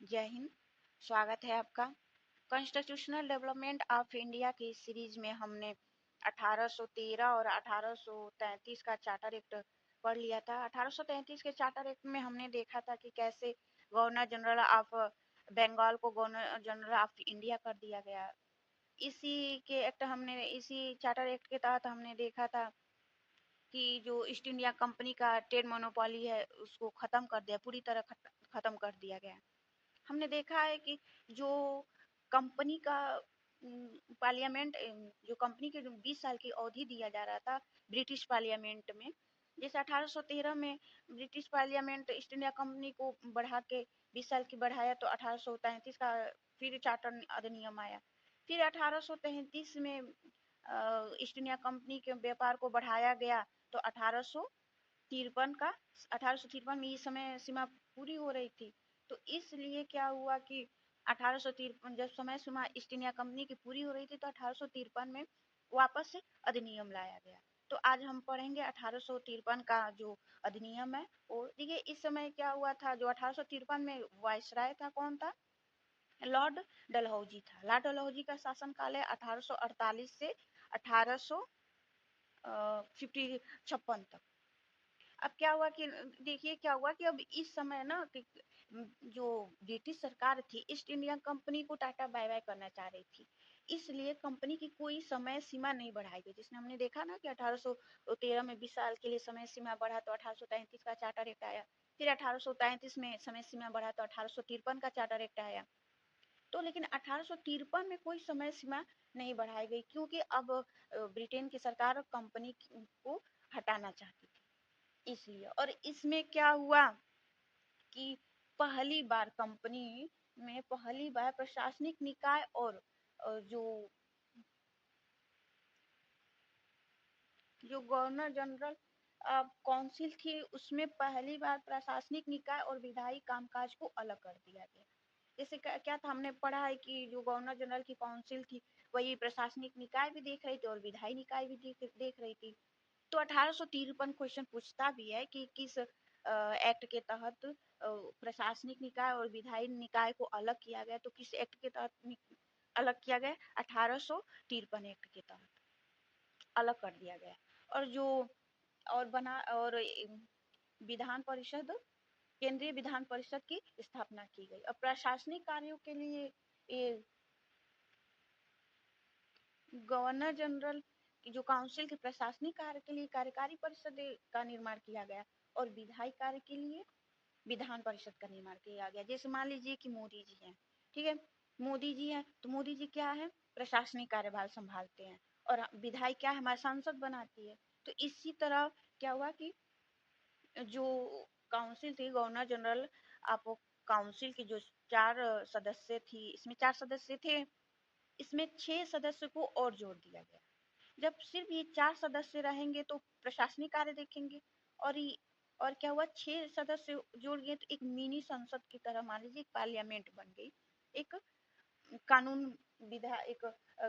जय हिंद। स्वागत है आपका। कॉन्स्टिट्यूशनल डेवलपमेंट ऑफ इंडिया की सीरीज में हमने 1813 और 1833 का चार्टर एक्ट पढ़ लिया था। 1833 के चार्टर एक्ट में हमने देखा था कि कैसे गवर्नर जनरल ऑफ बंगाल को गवर्नर जनरल ऑफ इंडिया कर दिया गया। इसी चार्टर एक्ट के तहत हमने देखा था कि जो ईस्ट इंडिया कंपनी का ट्रेड मोनोपोली है उसको खत्म कर दिया, पूरी तरह खत्म कर दिया गया। हमने देखा है कि जो कंपनी का पार्लियामेंट, जो कंपनी के जो 20 साल की अवधि दिया जा रहा था ब्रिटिश पार्लियामेंट में, जैसे 1813 में British parliament east India company को बढ़ा के 20 साल की बढ़ाया, तो 1833 का फिर चार्टर अधिनियम आया। फिर 1833 में ईस्ट इंडिया कंपनी के व्यापार को बढ़ाया गया, तो 1853 में इस समय सीमा पूरी हो रही थी। तो इसलिए क्या हुआ कि 1853 जब समय सीमा ईस्ट इंडिया कंपनी की पूरी हो रही थी, तो 1853 में वापस से अधिनियम लाया गया। तो आज हम पढ़ेंगे 1853 का जो अधिनियम है। और देखिए इस समय क्या हुआ था, जो 1853 में वायसराय था, कौन था? लॉर्ड डलहौजी था। लॉर्ड डलहौजी का शासनकाल है 1848 से 1856 तक। अब क्या हुआ कि देखिए क्या हुआ कि अब इस समय ना कि जो ब्रिटिश सरकार थी ईस्ट इंडिया कंपनी को टाटा बाय बाय करना चाह रही थी। इसलिए कंपनी की कोई समय सीमा नहीं बढ़ाई गई, जिसने हमने देखा ना कि 1813 में 20 साल के लिए समय सीमा बढ़ा, तो 1833 का चार्टर एक्ट आया। फिर 1833 में समय सीमा बढ़ा, तो 1853 का चार्टर एक्ट आया। तो लेकिन 1853 में कोई समय सीमा नहीं बढ़ाई गई, क्योंकि अब ब्रिटेन की सरकार कंपनी को हटाना चाहती थी, इसलिए। और इसमें क्या हुआ कि पहली बार प्रशासनिक निकाय और जो जो गवर्नर जनरल काउंसिल थी, उसमें पहली बार प्रशासनिक निकाय और विधायी कामकाज को अलग कर दिया गया। जैसे क्या था, हमने पढ़ा है कि जो गवर्नर जनरल की काउंसिल थी वही प्रशासनिक निकाय भी देख रही थी और विधायी निकाय भी देख रही थी। तो 1853 क्वेश्चन पूछता भी है कि किस एक्ट के तहत प्रशासनिक निकाय और विधायी निकाय को अलग किया गया, तो किस एक्ट के तहत अलग किया गया? 1853 एक्ट के तहत अलग कर दिया गया। और जो और बना और विधान परिषद, केंद्रीय विधान परिषद की स्थापना की गई। अब प्रशासनिक कार्यों के लिए ये गवर्नर जनरल की जो काउंसिल की प्रशासनिक कार्य के लिए कार्यकारी परिषद का निर्माण किया गया, और विधायी कार्य के लिए विधान परिषद का निर्माण किया गया। जैसे मान लीजिए कि मोदी जी हैं, ठीक है, मोदी जी हैं, तो मोदी जी क्या है? प्रशासनिक कार्यभार संभालते हैं, और विधायी क्या है? हमारी संसद बनाती है। तो इसी तरह क्या हुआ कि जो काउंसिल थी गवर्नर जनरल आप काउंसिल की जो 4 सदस्य थी, इसमें 4 सदस्य थे, इसमें 6 सदस्य को और जोड़ दिया गया। जब सिर्फ ये 4 सदस्य रहेंगे तो प्रशासनिक कार्य देखेंगे, और क्या हुआ, 6 सदस्य जुड़ गए, तो एक मिनी संसद की तरह, मान लीजिए पार्लियामेंट बन गई। एक कानून एक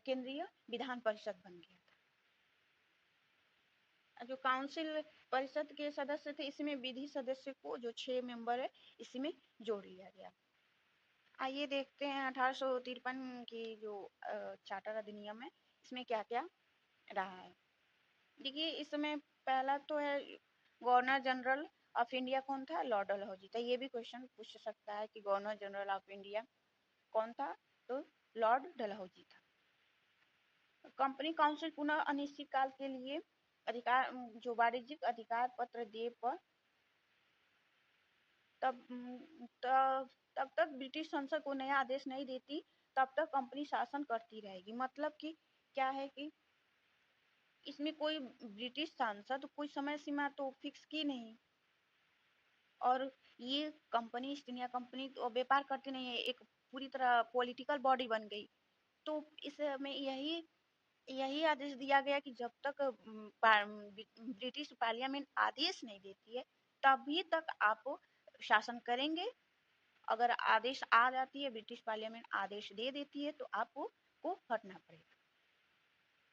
केंद्रीय विधान परिषद बन गया था। जो काउंसिल परिषद के सदस्य थे, इसमें विधि सदस्य को, जो 6 मेंबर है, इसमें जोड़ लिया गया। आइए देखते हैं 1853 की जो चार्टर अधिनियम है, इसमें क्या क्या रहा है। देखिए इस समय पहला तो है गवर्नर जनरल ऑफ इंडिया, कौन था? लॉर्ड डलहौजी था। ये भी क्वेश्चन पूछ सकता है कि गवर्नर जनरल ऑफ इंडिया कौन था, तो लॉर्ड डलहौजी था। कंपनी काउंसिल पुनः अनिश्चित काल के लिए अधिकार, जो वाणिज्यिक अधिकार पत्र दे पर तब तब तक ब्रिटिश संसद को नया आदेश नहीं देती, तब तक कंपनी शासन करती रहेगी। मतलब कि क्या है कि इसमें कोई ब्रिटिश सांसद कोई समय सीमा तो फिक्स की नहीं, और ये कंपनी ईस्ट इंडिया कंपनी तो व्यापार करती नहीं है, एक पूरी तरह पॉलिटिकल बॉडी बन गई। तो इसमें यही यही आदेश दिया गया कि जब तक ब्रिटिश पार्लियामेंट आदेश नहीं देती है, तभी तक आप शासन करेंगे। अगर आदेश आ जाती है, ब्रिटिश पार्लियामेंट आदेश दे देती है, तो आपको हटना पड़ेगा।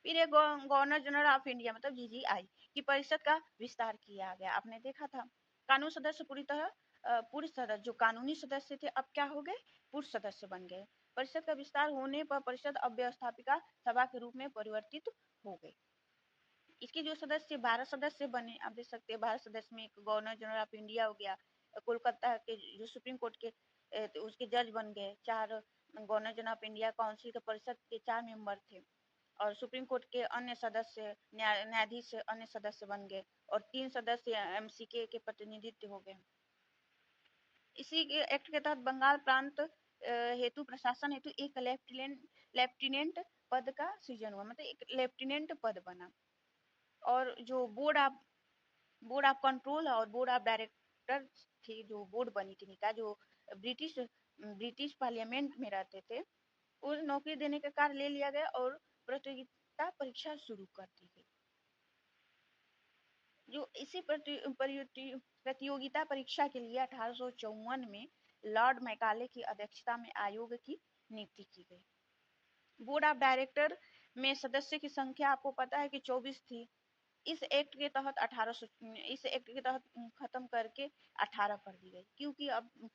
फिर एक गवर्नर जनरल ऑफ इंडिया मतलब जीजीआई की परिषद का विस्तार किया गया, आपने देखा था। कानून सदस्य पूरी तरह पुरुष सदस्य, जो कानूनी सदस्य थे अब क्या हो गए, पुरुष सदस्य बन गए। परिषद का विस्तार होने पर परिषद अब व्यवस्थापिका सभा के रूप में परिवर्तित हो गई। इसके जो सदस्य 12 सदस्य बने, आप देख सकते हैं 12 सदस्य में एक गवर्नर जनरल ऑफ इंडिया हो गया, कोलकाता के जो सुप्रीम कोर्ट के तो उसके जज बन गए, 4 governor general of India council के परिषद के 4 मेंबर थे, और सुप्रीम कोर्ट के अन्य सदस्य न्यायाधीश अन्य सदस्य बन गए, और 3 सदस्य एमसीके के प्रतिनिधित्व हो गए। इसी के एक्ट के तहत बंगाल प्रांत हेतु प्रशासन हेतु एक लेफ्टिनेंट पद का सृजन हुआ, मतलब एक लेफ्टिनेंट पद बना। और जो बोर्ड ऑफ कंट्रोल और बोर्ड ऑफ डायरेक्टर थी, जो बोर्ड बनी थी निकाय, जो ब्रिटिश पार्लियामेंट में रहते थे, उस नौकरी देने का कार्य ले लिया गया और प्रतियोगिता परीक्षा शुरू कर दी गई। जो इसी प्रतियोगिता परीक्षा के लिए 1854 में लॉर्ड मैकाले की अध्यक्षता में आयोग की नियुक्ति की गई। बोर्ड ऑफ डायरेक्टर में सदस्य की संख्या आपको पता है कि 24 थी। इस एक्ट के तहत खत्म करके 18 कर दी गई, क्योंकि अब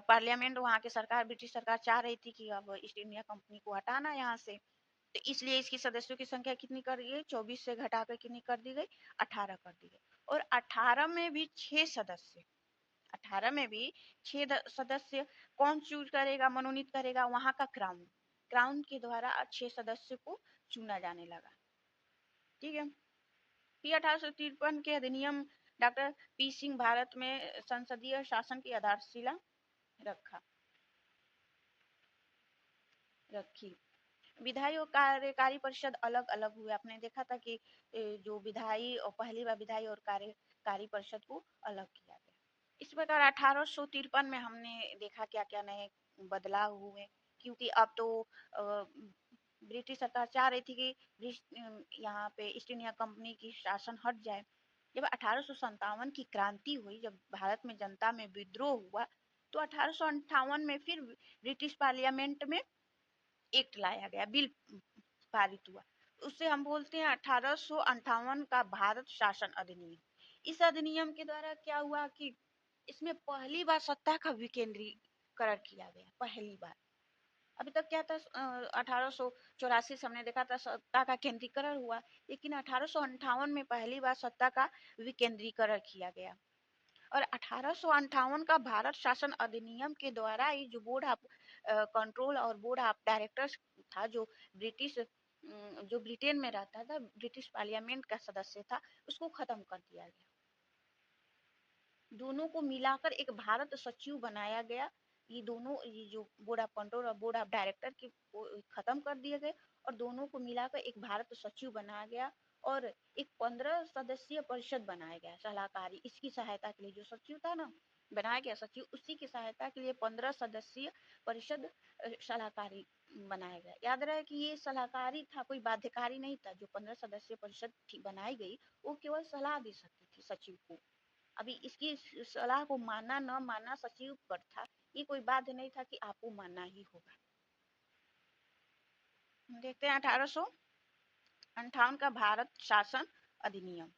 पार्लियामेंट वहाँ की सरकार, ब्रिटिश सरकार चाह रही थी कि अब ईस्ट इंडिया कंपनी को हटाना यहाँ से, तो इसलिए इसकी सदस्यों की संख्या कितनी कर दी गई, 24 से घटाकर कितनी कर दी गई, 18 कर दी गई। और 18 में भी 6 सदस्य, 18 में भी 6 सदस्य कौन चूज करेगा, मनोनीत करेगा, वहां का क्राउन के द्वारा 6 सदस्य को चुना जाने लगा। ठीक है। फिर 1853 के अधिनियम डॉक्टर पी सिंह भारत में संसदीय शासन की आधारशिला रखी। विधायी और कार्यकारी परिषद अलग अलग हुए। आपने देखा था कि जो विधायी और पहली बार विधायी और कार्यकारी परिषद को अलग किया गया। इस प्रकार 1853 में हमने देखा क्या क्या नए बदलाव हुए, क्योंकि अब तो ब्रिटिश सरकार चाह रही थी कि यहाँ पे ईस्ट इंडिया कंपनी की शासन हट जाए। जब 1857 की क्रांति हुई, जब भारत में जनता में विद्रोह हुआ, तो 1858 में फिर ब्रिटिश पार्लियामेंट में एक्ट लाया गया, बिल पारित हुआ। उससे हम बोलते हैं 1858 का भारत शासन अधिनियम। इस अधिनियम के द्वारा क्या हुआ कि इसमें पहली बार सत्ता का विकेंद्रीकरण किया गया, पहली बार। अभी तक क्या था, 1884 से हमने देखा था सत्ता का केंद्रीकरण हुआ, लेकिन 1858 में पहली बार सत्ता का विकेंद्रीकरण किया गया। और 1858 का भारत शासन अधिनियम के द्वारा ये जो बोर्ड ऑफ कंट्रोल और बोर्ड ऑफ डायरेक्टर्स था, जो ब्रिटेन में रहता था, ब्रिटिश पार्लियामेंट का सदस्य था, उसको खत्म कर दिया गया। दोनों को मिलाकर एक भारत सचिव बनाया गया। ये जो बोर्ड ऑफ कंट्रोल और बोर्ड ऑफ डायरेक्टर की खत्म कर दिए गए, और दोनों को मिलाकर एक भारत सचिव बनाया गया, और एक 15 सदस्यीय परिषद बनाया गया सलाहकारी। इसकी सहायता के लिए जो सचिव था ना, बनाया गया सचिव, उसी की सहायता के लिए 15 सदस्यीय परिषद सलाहकारी बनाया गया। याद रहे कि ये सलाहकारी था, कोई बाध्यकारी नहीं था। जो 15 सदस्यीय परिषद बनाई गई, वो केवल सलाह दे सकती थी सचिव को। अभी इसकी सलाह को मानना न मानना सचिव पर था, ये कोई बाध्य नहीं था कि आपको मानना ही होगा। देखते हैं 1858 का भारत शासन अधिनियम।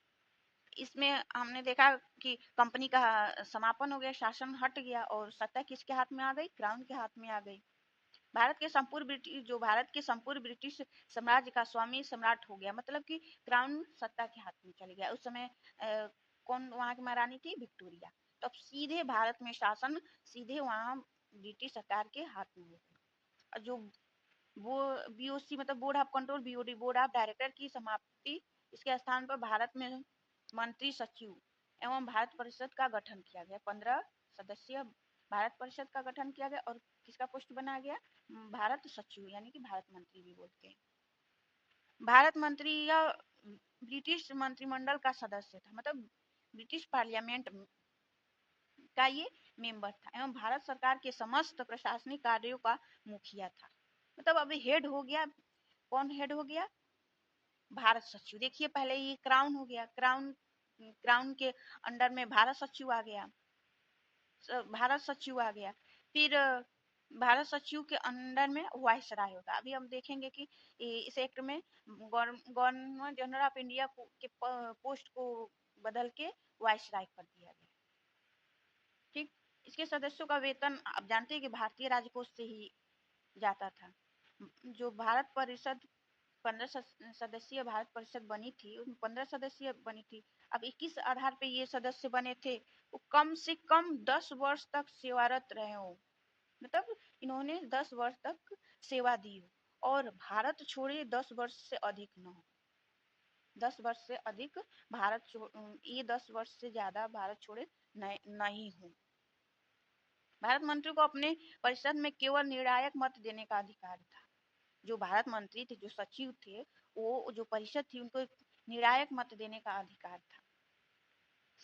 इसमें हमने देखा कि कंपनी का समापन हो गया, शासन हट गया, और सत्ता किसके हाथ में आ गई, क्राउन के हाथ में आ गई। भारत के संपूर्ण ब्रिटिश साम्राज्य का स्वामी सम्राट हो गया, मतलब कि क्राउन सत्ता के हाथ में चले गया। उस समय कौन वहां की महारानी थी, विक्टोरिया। तो अब सीधे भारत में शासन सीधे वहां ब्रिटिश सरकार के हाथ में हो गया। और जो वो बीओसी मतलब board of control, BOD board of director की समाप्ति, इसके स्थान पर भारत में मंत्री सचिव एवं भारत परिषद का गठन किया गया। 15 सदस्यीय भारत परिषद का गठन किया गया, और किसका पोस्ट बनाया गया, भारत सचिव, यानी कि भारत मंत्री भी बोलते हैं। भारत मंत्री या ब्रिटिश मंत्रिमंडल का सदस्य था, मतलब ब्रिटिश पार्लियामेंट का ये मेंबर था, एवं भारत सरकार के समस्त प्रशासनिक कार्यों का मुखिया था। मतलब अभी हेड हो गया, कौन हेड हो गया, भारत सचिव। देखिए पहले ये क्राउन हो गया, क्राउन के अंडर में भारत सचिव आ गया, फिर भारत सचिव के अंडर में वायसराय होगा। अभी हम देखेंगे कि इस एक्ट में गवर्नर जनरल ऑफ इंडिया के पोस्ट को बदल के वायसराय कर दिया गया। ठीक, इसके सदस्यों का वेतन आप जानते हैं कि भारतीय राजकोष से ही जाता था। जो भारत परिषद 15 सदस्यीय भारत परिषद बनी थी, उसमें 15 सदस्यीय बनी थी। अब 21 आधार पे ये सदस्य बने थे, वो कम से कम 10 वर्ष तक सेवारत रहे हो, मतलब इन्होंने 10 वर्ष तक सेवा दी हो, और भारत छोड़े 10 वर्ष से अधिक न हो। 10 वर्ष से अधिक ये 10 वर्ष से ज्यादा भारत छोड़े नहीं हो। भारत मंत्री को अपने परिषद में केवल निर्णायक मत देने का अधिकार था। जो भारत मंत्री थे, जो सचिव थे, वो जो परिषद थी उनको निर्णायक मत देने का अधिकार था।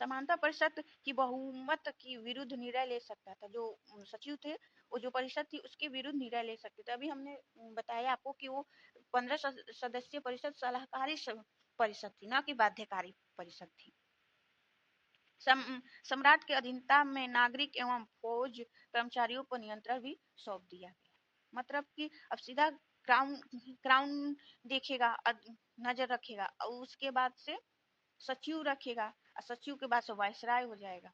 समानता परिषद की बहुमत की विरुद्ध निर्णय ले सकता था। जो सचिव थे, वो जो परिषद थी उसके विरुद्ध निर्णय ले सकते थे। अभी हमने बताया आपको कि वो 15 सदस्यीय परिषद सलाहकारी परिषद थी, ना कि बाध्यकारी परिषद थी। सम्राट के अधीनता में नागरिक एवं फौज कर्मचारियों पर नियंत्रण भी सौंप दिया गया। मतलब कि अब सीधा क्राउन देखेगा, नजर रखेगा, और उसके बाद से सचिव रखेगा, और सचिव के बाद से वायसराय हो जाएगा।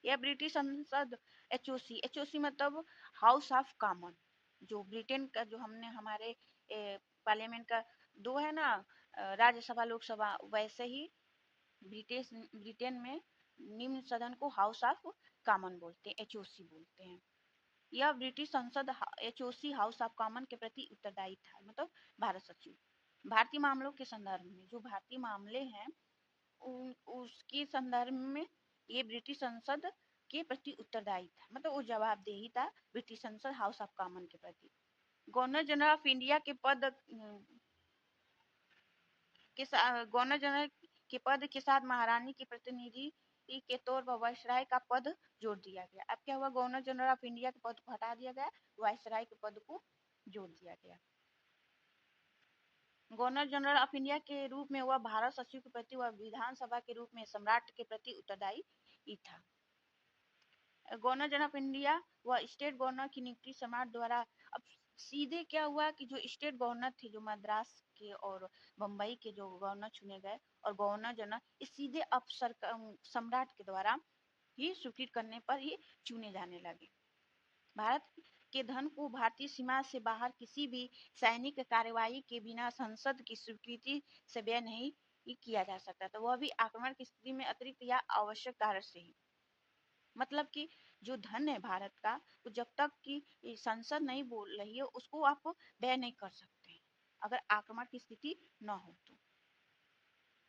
यह ब्रिटिश संसद एचओसी मतलब हाउस ऑफ कॉमन, जो ब्रिटेन का, जो हमने हमारे पार्लियामेंट का दो है ना, राज्यसभा लोकसभा, वैसे ही ब्रिटेन में निम्न सदन को हाउस ऑफ कॉमन बोलते हैं, एचओसी बोलते हैं। यह ब्रिटिश संसद एचओसी हाउस ऑफ कॉमन के प्रति उत्तरदायी था, मतलब भारत सचिव। भारतीय मामलों के संदर्भ में जो भारतीय मामले हैं उसके संदर्भ में ये ब्रिटिश संसद के प्रति उत्तरदायी था, मतलब वो जवाबदेही था ब्रिटिश संसद हाउस ऑफ कॉमन के प्रति। गवर्नर जनरल ऑफ इंडिया के पद गवर्नर जनरल के पद के साथ महारानी की प्रतिनिधि के तौर पर वायसराय का पद जोड़ दिया गया। अब क्या हुआ, गवर्नर जनरल ऑफ इंडिया के पद को हटा दिया गया, वायसराय के पद को जोड़ दिया गया। गवर्नर जनरल ऑफ इंडिया के रूप में वह भारत सचिव के प्रति व विधानसभा के रूप में सम्राट के प्रति उत्तरदायी था। गवर्नर जनरल ऑफ इंडिया व स्टेट गवर्नर की नियुक्ति सम्राट द्वारा। अब सीधे क्या हुआ कि जो स्टेट गवर्नर थे, जो मद्रास के और बम्बई के जो गवर्नर चुने गए, और गवर्नर जनरल इस सीधे अफसर सम्राट के द्वारा ही स्वीकृत करने पर ही चुने जाने लगे। भारत के धन को भारतीय सीमा से बाहर किसी भी सैनिक कार्यवाही के बिना संसद की स्वीकृति से व्यय नहीं किया जा सकता था, वह भी आक्रमण की स्थिति में अतिरिक्त या आवश्यक कारण से ही। मतलब कि जो धन है भारत का, तो जब तक कि संसद नहीं बोल रही है उसको आप व्यय नहीं कर सकते, अगर आक्रमण की स्थिति न हो तो।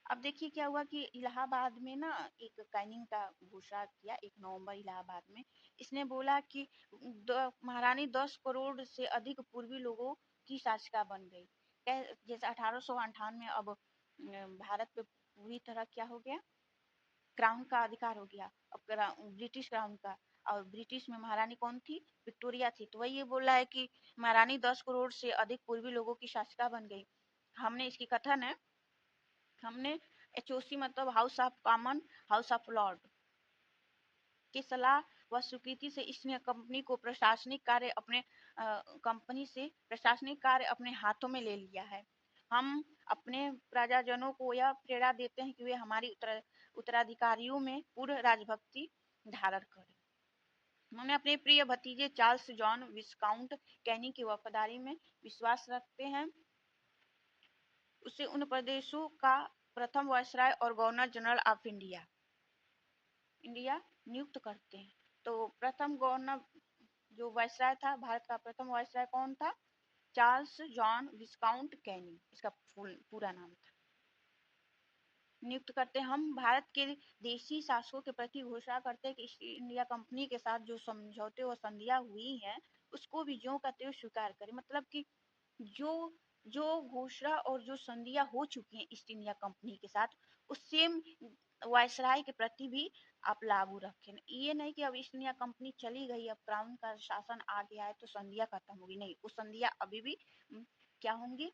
अब देखिए क्या हुआ कि इलाहाबाद में ना एक कैनिंग का घोषणा किया 1 नवंबर इलाहाबाद में। इसने बोला कि महारानी 10 करोड़ से अधिक पूर्वी लोगों की शासिका बन गई। जैसे 1858 में अब भारत पे पूरी तरह क्या हो गया, क्राउन का अधिकार हो गया, अब ब्रिटिश क्राउन का। और ब्रिटिश में महारानी कौन थी, विक्टोरिया थी। तो वही ये बोल रहा है कि महारानी 10 करोड़ से अधिक पूर्वी लोगों की शासिका बन गई। हमने इसकी कथन है, हमने एचओसी मतलब house of common, house of Lord की सलाह व स्वीकृति से इसने कंपनी को प्रशासनिक कार्य अपने हाथों में ले लिया है। हम अपने प्रजाजनों को यह प्रेरणा देते हैं कि वे हमारी उत्तराधिकारियों में पूर्ण राजभक्ति धारण करें। हमने अपने प्रिय भतीजे चार्ल्स जॉन विस्काउंट कैनी की वफादारी में विश्वास रखते हैं। उसे उन प्रदेशों का प्रथम वायसराय और गवर्नर जनरल ऑफ इंडिया नियुक्त करते हैं। तो प्रथम गवर्नर जो वायसराय था, भारत का प्रथम वायसराय कौन था, चार्ल्स जॉन विस्काउंट कैनी, इसका पूरा नाम था। नियुक्त करते हैं। हम भारत के देशी शासकों के प्रति घोषणा करते हैं कि ईस्ट इंडिया कंपनी के साथ जो समझौते और संधियां हुई हैं उसको भी ज्यों का त्यों स्वीकार करें। मतलब कि जो जो घोषणा और जो संधियां हो चुकी हैं ईस्ट इंडिया कंपनी के साथ, उस सेम वायसराय के प्रति भी आप लागू रखें। ये नहीं कि अब ईस्ट इंडिया कंपनी चली गई, अब क्राउन का शासन आ गया है तो संधियां खत्म होगी, नहीं, वो संधियां अभी भी क्या होंगी,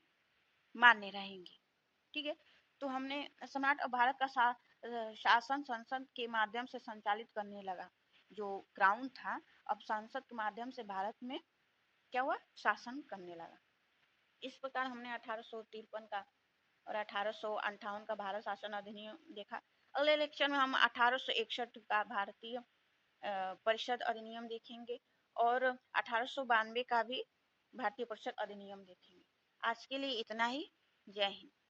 मान्य रहेंगी। ठीक है। तो हमने सम्राट और भारत का शासन संसद के माध्यम से संचालित करने लगा। जो क्राउन था अब संसद के माध्यम से भारत में क्या हुआ, शासन करने लगा। इस प्रकार हमने 1853 का और 1858 का भारत शासन अधिनियम देखा। अगले इलेक्शन में हम 1861 का भारतीय परिषद अधिनियम देखेंगे और 1892 का भी भारतीय परिषद अधिनियम देखेंगे। आज के लिए इतना ही। जय हिंद।